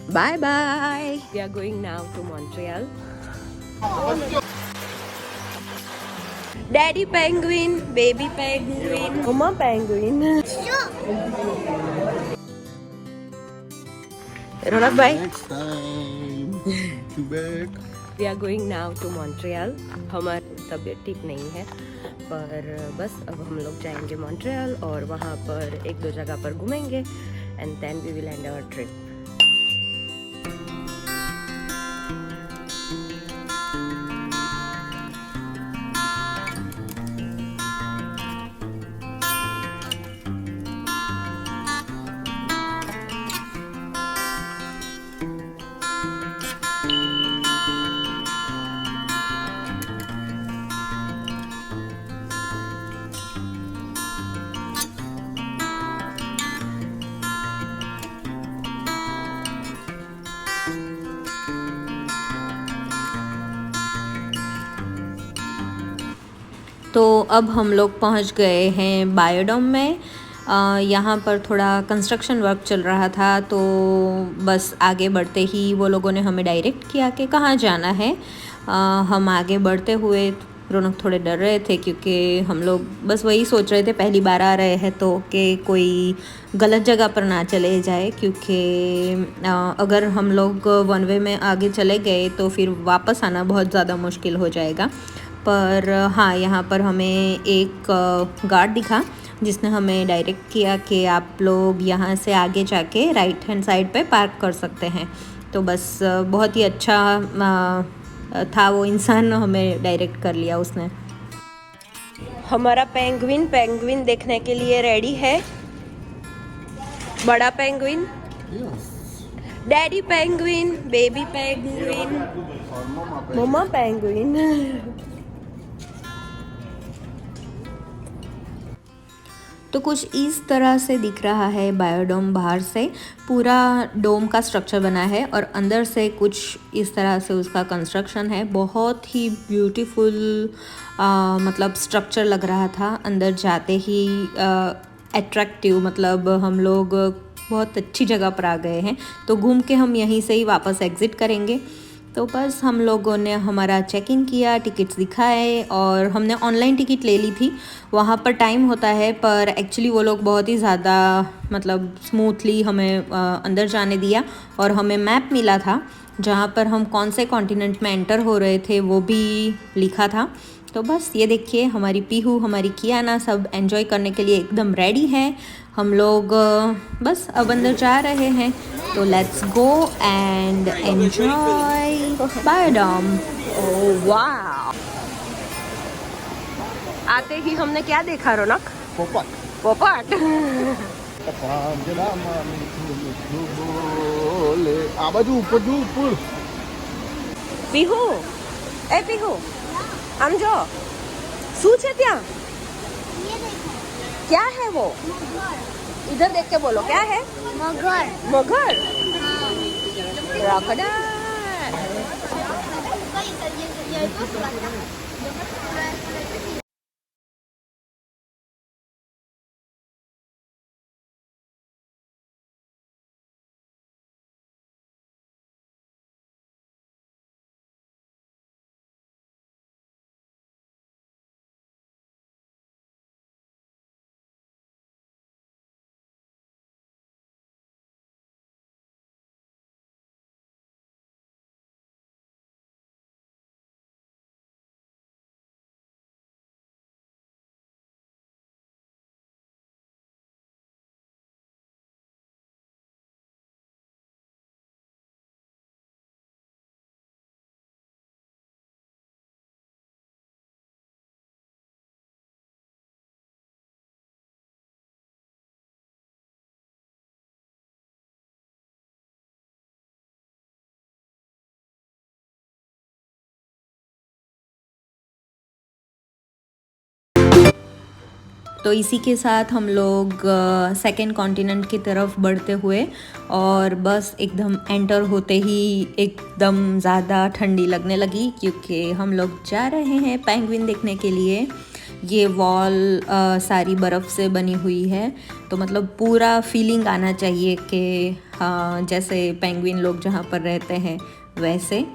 Bye bye. We are going now to Montreal. Daddy penguin, baby penguin, mama penguin. Ronak bhai. Next time. Quebec. We are going now to Montreal. हमारी तबीयत ठीक नहीं है पर बस अब हम लोग जाएंगे मॉन्ट्रियल और वहाँ पर एक दो जगह पर घूमेंगे and then we will end our trip. तो अब हम लोग पहुंच गए हैं बायोडोम में. यहाँ पर थोड़ा कंस्ट्रक्शन वर्क चल रहा था तो बस आगे बढ़ते ही वो लोगों ने हमें डायरेक्ट किया कि कहाँ जाना है. हम आगे बढ़ते हुए रौनक थोड़े डर रहे थे क्योंकि हम लोग बस वही सोच रहे थे पहली बार आ रहे हैं तो कि कोई गलत जगह पर ना चले जाए क्योंकि अगर हम लोग वन वे में आगे चले गए तो फिर वापस आना बहुत ज़्यादा मुश्किल हो जाएगा. पर हाँ, यहाँ पर हमें एक गार्ड दिखा जिसने हमें डायरेक्ट किया कि आप लोग यहाँ से आगे जाके राइट हैंड साइड पे पार्क कर सकते हैं. तो बस बहुत ही अच्छा था वो इंसान, हमें डायरेक्ट कर लिया उसने. हमारा पेंगुइन देखने के लिए रेडी है. बड़ा penguin, Yes. Daddy penguin, baby penguin, Or Mama Quebec. Mama penguin. तो कुछ इस तरह से दिख रहा है बायोडोम. बाहर से पूरा डोम का स्ट्रक्चर बना है और अंदर से कुछ इस तरह से उसका कंस्ट्रक्शन है. बहुत ही ब्यूटीफुल मतलब स्ट्रक्चर लग रहा था. अंदर जाते ही अट्रैक्टिव, मतलब हम लोग बहुत अच्छी जगह पर आ गए हैं. तो घूम के हम यहीं से ही वापस एग्ज़िट करेंगे. तो बस हम लोगों ने हमारा चेक इन किया, टिकट्स दिखाए और हमने ऑनलाइन टिकट ले ली थी. वहाँ पर टाइम होता है पर एक्चुअली वो लोग बहुत ही ज़्यादा मतलब स्मूथली हमें अंदर जाने दिया और हमें मैप मिला था जहाँ पर हम कौन से कॉन्टिनेंट में एंटर हो रहे थे वो भी लिखा था. तो बस ये देखिए, हमारी पीहू, हमारी कियाना सब एंजॉय करने के लिए एकदम रेडी हैं. हम लोग बस अब अंदर जा रहे हैं. तो लेट्स गो एंड एंजॉय बायोडोम. ओह वाह! आते ही हमने क्या देखा रौनक? Popak. पोपट. આ બાજુ ઉપર જો ઉપર. પીહુ, એ પીહુ, આમ જો શું છે ત્યાં? क्या है वो? इधर देख के बोलो, क्या है? मगर मगर, हाँ. क्रोकोडाइल. तो इसी के साथ हम लोग सेकेंड कॉन्टिनेंट की तरफ बढ़ते हुए और बस एकदम एंटर होते ही एकदम ज़्यादा ठंडी लगने लगी क्योंकि हम लोग जा रहे हैं पेंगुइन देखने के लिए. ये वॉल सारी बर्फ़ से बनी हुई है, तो मतलब पूरा फीलिंग आना चाहिए कि हाँ जैसे पेंगुइन लोग जहाँ पर रहते हैं वैसे।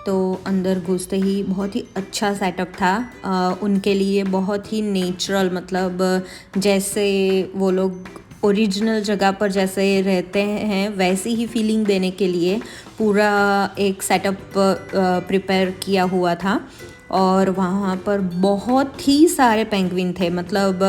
तो अंदर घुसते ही बहुत ही अच्छा सेटअप था, उनके लिए बहुत ही नेचुरल, मतलब जैसे वो लोग ओरिजिनल जगह पर जैसे रहते हैं वैसी ही फीलिंग देने के लिए पूरा एक सेटअप प्रिपेयर किया हुआ था। और वहाँ पर बहुत ही सारे पेंगुइन थे, मतलब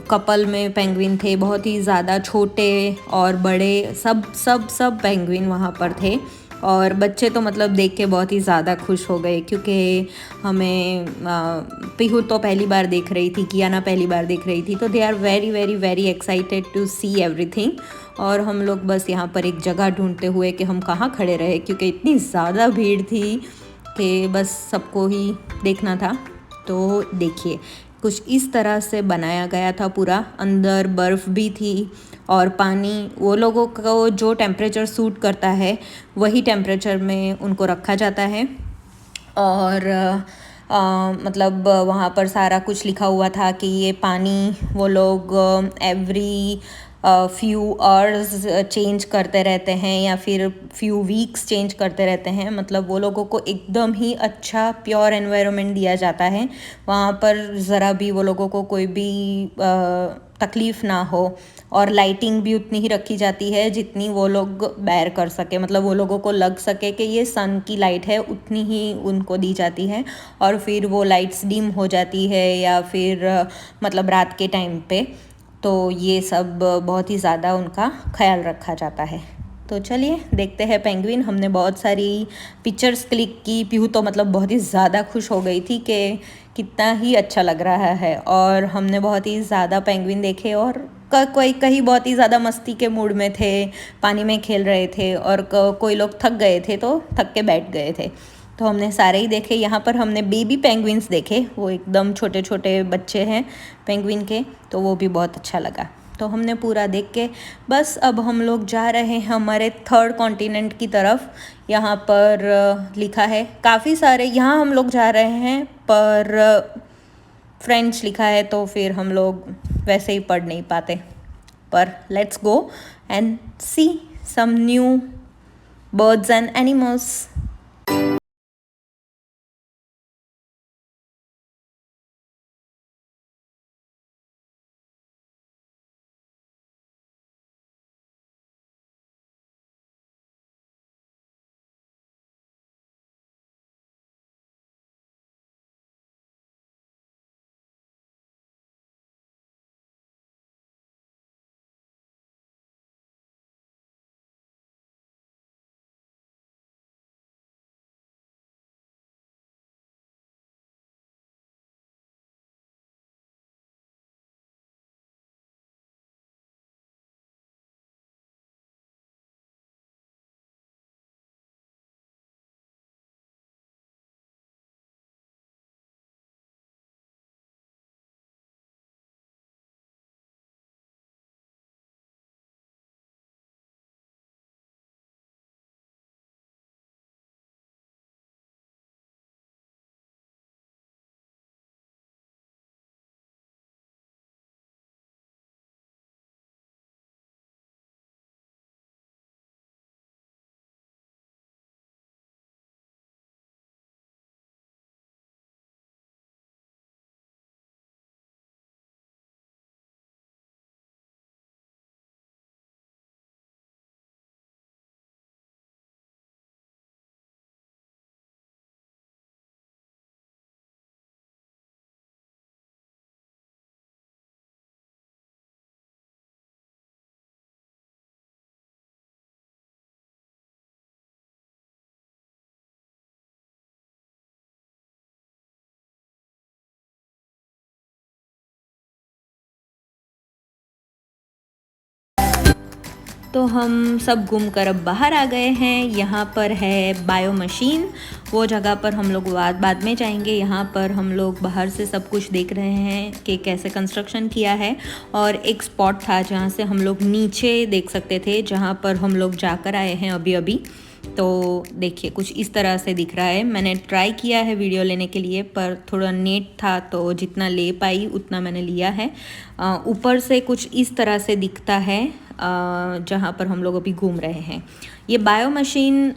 कपल में पेंगुइन थे, बहुत ही ज़्यादा, छोटे और बड़े सब सब सब पेंगुइन वहाँ पर थे। और बच्चे तो मतलब देख के बहुत ही ज़्यादा खुश हो गए, क्योंकि हमें पीहू तो पहली बार देख रही थी, कियाना पहली बार देख रही थी, तो they are very very very excited to see everything. और हम लोग बस यहाँ पर एक जगह ढूंढते हुए कि हम कहाँ खड़े रहे, क्योंकि इतनी ज़्यादा भीड़ थी कि बस सबको ही देखना था। तो देखिए कुछ इस तरह से बनाया गया था पूरा, अंदर बर्फ़ भी थी और पानी वो लोगों को जो टेम्परेचर सूट करता है वही टेम्परेचर में उनको रखा जाता है। और मतलब वहाँ पर सारा कुछ लिखा हुआ था कि ये पानी वो लोग एवरी फ्यू आवर्स चेंज करते रहते हैं या फिर फ्यू वीक्स चेंज करते रहते हैं, मतलब वो लोगों को एकदम ही अच्छा प्योर एनवायरनमेंट दिया जाता है। वहाँ पर ज़रा भी वो लोगों को कोई भी तकलीफ़ ना हो, और लाइटिंग भी उतनी ही रखी जाती है जितनी वो लोग बेयर कर सके, मतलब वो लोगों को लग सके कि ये सन की लाइट है, उतनी ही उनको दी जाती है। और फिर वो लाइट्स डिम हो जाती है या फिर मतलब रात के टाइम पे, तो ये सब बहुत ही ज़्यादा उनका ख्याल रखा जाता है। तो चलिए देखते हैं पेंगुइन। हमने बहुत सारी पिक्चर्स क्लिक की, पीहू तो मतलब बहुत ही ज़्यादा खुश हो गई थी कि कितना ही अच्छा लग रहा है। और हमने बहुत ही ज़्यादा पेंगुइन देखे, और कोई कहीं बहुत ही ज़्यादा मस्ती के मूड में थे, पानी में खेल रहे थे, और कोई लोग थक गए थे तो थक के बैठ गए थे। तो हमने सारे ही देखे। यहाँ पर हमने बेबी पेंगुइन्स देखे, वो एकदम छोटे छोटे बच्चे हैं पेंगुइन के, तो वो भी बहुत अच्छा लगा। तो हमने पूरा देख के बस अब हम लोग जा रहे हैं हमारे थर्ड कॉन्टिनेंट की तरफ। यहाँ पर लिखा है काफ़ी सारे, यहाँ हम लोग जा रहे हैं पर फ्रेंच लिखा है तो फिर हम लोग वैसे ही पढ़ नहीं पाते, पर let's go and see some new birds and animals. तो हम सब घूम कर अब बाहर आ गए हैं। यहाँ पर है बायो मशीन, वो जगह पर हम लोग बाद में जाएंगे। यहाँ पर हम लोग बाहर से सब कुछ देख रहे हैं कि कैसे कंस्ट्रक्शन किया है। और एक स्पॉट था जहाँ से हम लोग नीचे देख सकते थे, जहाँ पर हम लोग जाकर आए हैं अभी अभी। तो देखिए कुछ इस तरह से दिख रहा है। मैंने ट्राई किया है वीडियो लेने के लिए, पर थोड़ा नेट था तो जितना ले पाई उतना मैंने लिया है। ऊपर से कुछ इस तरह से दिखता है जहाँ पर हम लोग अभी घूम रहे हैं। ये बायो मशीन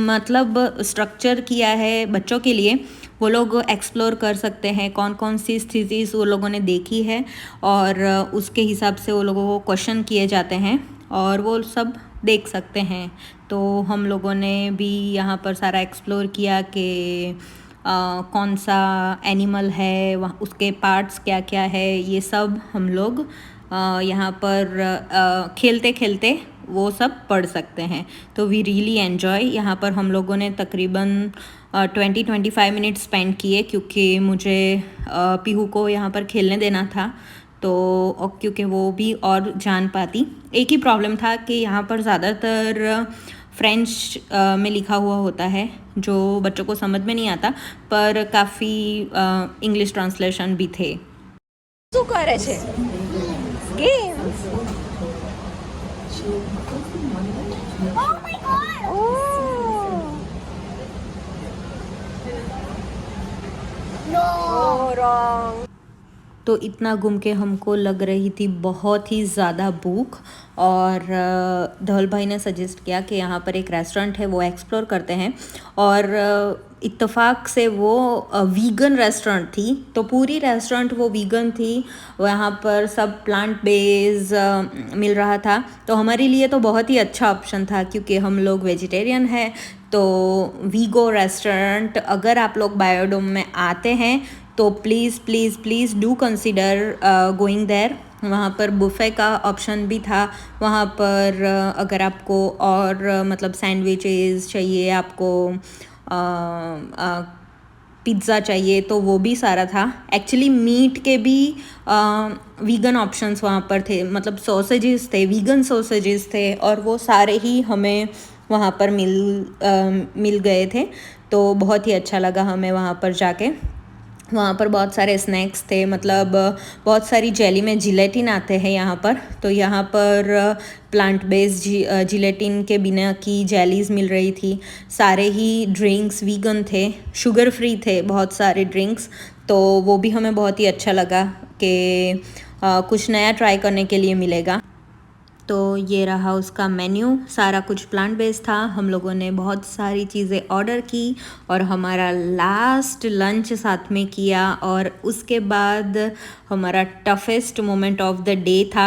मतलब स्ट्रक्चर किया है बच्चों के लिए। वो लोग एक्सप्लोर कर सकते हैं कौन कौन सी स्थिति वो लोगों ने देखी है, और उसके हिसाब से वो लोगों को क्वेश्चन किए जाते हैं और वो सब देख सकते हैं। तो हम लोगों ने भी यहाँ पर सारा एक्सप्लोर किया कि कौन सा एनिमल है, वहाँ उसके पार्ट्स क्या क्या है, ये सब हम लोग यहाँ पर खेलते खेलते वो सब पढ़ सकते हैं। तो वी रियली एन्जॉय। यहाँ पर हम लोगों ने तकरीबन 20-25 मिनट स्पेंड किए, क्योंकि मुझे पीहू को यहाँ पर खेलने देना था, तो क्योंकि वो भी और जान पाती। एक ही प्रॉब्लम था कि यहाँ पर ज़्यादातर फ्रेंच में लिखा हुआ होता है जो बच्चों को समझ में नहीं आता, पर काफ़ी इंग्लिश ट्रांसलेशन भी थे। શું કરે છે game oh my god no wrong. तो इतना घूम के हमको लग रही थी बहुत ही ज़्यादा भूख, और धवल भाई ने सजेस्ट किया कि यहाँ पर एक रेस्टोरेंट है वो एक्सप्लोर करते हैं। और इत्तेफाक से वो वीगन रेस्टोरेंट थी, तो पूरी रेस्टोरेंट वो वीगन थी। वहाँ पर सब प्लांट बेस मिल रहा था, तो हमारे लिए तो बहुत ही अच्छा ऑप्शन था, क्योंकि हम लोग वेजिटेरियन हैं। तो वीगो रेस्टोरेंट, अगर आप लोग बायोडोम में आते हैं तो please please please do consider going there. वहाँ पर बुफ़े का ऑप्शन भी था। वहाँ पर अगर आपको और मतलब सैंडविचेस चाहिए, आपको पिज़्ज़ा चाहिए, तो वो भी सारा था। एक्चुअली मीट के भी वीगन ऑप्शंस वहाँ पर थे, मतलब सॉसेजेस थे, वीगन सॉसेजेस थे, और वो सारे ही हमें वहाँ पर मिल गए थे। तो बहुत ही अच्छा लगा हमें वहाँ पर जाके। वहाँ पर बहुत सारे स्नैक्स थे, मतलब बहुत सारी जेली में जिलेटिन आते हैं यहाँ पर, तो यहाँ पर प्लांट बेस्ड जिलेटिन के बिना की जेलीज़ मिल रही थी। सारे ही ड्रिंक्स वीगन थे, शुगर फ्री थे बहुत सारे ड्रिंक्स। तो वो भी हमें बहुत ही अच्छा लगा कि कुछ नया ट्राई करने के लिए मिलेगा। तो ये रहा उसका मेन्यू, सारा कुछ प्लांट बेस्ड था। हम लोगों ने बहुत सारी चीज़ें ऑर्डर की और हमारा लास्ट लंच साथ में किया, और उसके बाद हमारा toughest moment of the day था।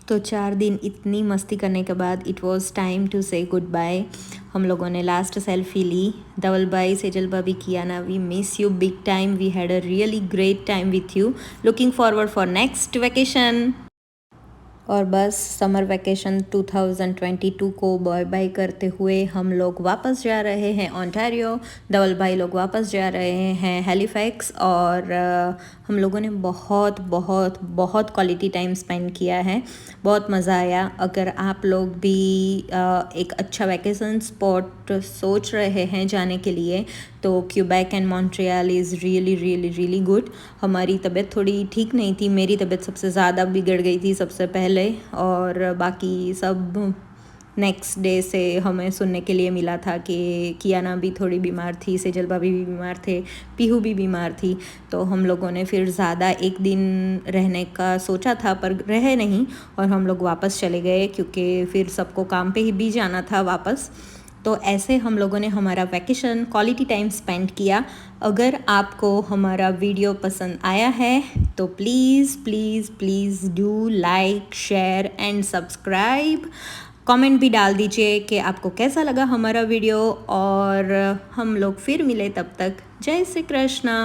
तो 4 दिन इतनी मस्ती करने के बाद इट वॉज़ टाइम टू से गुड बाय। हम लोगों ने लास्ट सेल्फी ली। धवल भाई, सेजल भाभी, Kiana, we miss you big time. We had a really great time with you. Looking forward for next vacation. और बस समर वैकेशन 2022 को बाय बाय करते हुए हम लोग वापस जा रहे हैं ओंटारियो। धवल भाई लोग वापस जा रहे हैं हैलिफैक्स, और हम लोगों ने बहुत बहुत बहुत क्वालिटी टाइम स्पेंड किया है। बहुत मज़ा आया। अगर आप लोग भी एक अच्छा वैकेशन स्पॉट सोच रहे हैं जाने के लिए, तो Quebec and Montreal is really really really good. हमारी तबीयत थोड़ी ठीक नहीं थी, मेरी तबीयत सबसे ज़्यादा बिगड़ गई थी सबसे पहले, और बाकी सब नेक्स्ट डे से हमें सुनने के लिए मिला था कि कियाना भी थोड़ी बीमार थी, सेजल भाभी भी बीमार थे, पीहू भी बीमार थी। तो हम लोगों ने फिर ज़्यादा एक दिन रहने का सोचा था, पर रहे नहीं, और हम लोग वापस चले गए, क्योंकि फिर सबको काम पे ही भी जाना था वापस। तो ऐसे हम लोगों ने हमारा वैकेशन क्वालिटी टाइम स्पेंड किया। अगर आपको हमारा वीडियो पसंद आया है तो please please please do like, share and subscribe. Comment भी डाल दीजिए कि आपको कैसा लगा हमारा वीडियो, और हम लोग फिर मिले। तब तक जय श्री कृष्णा।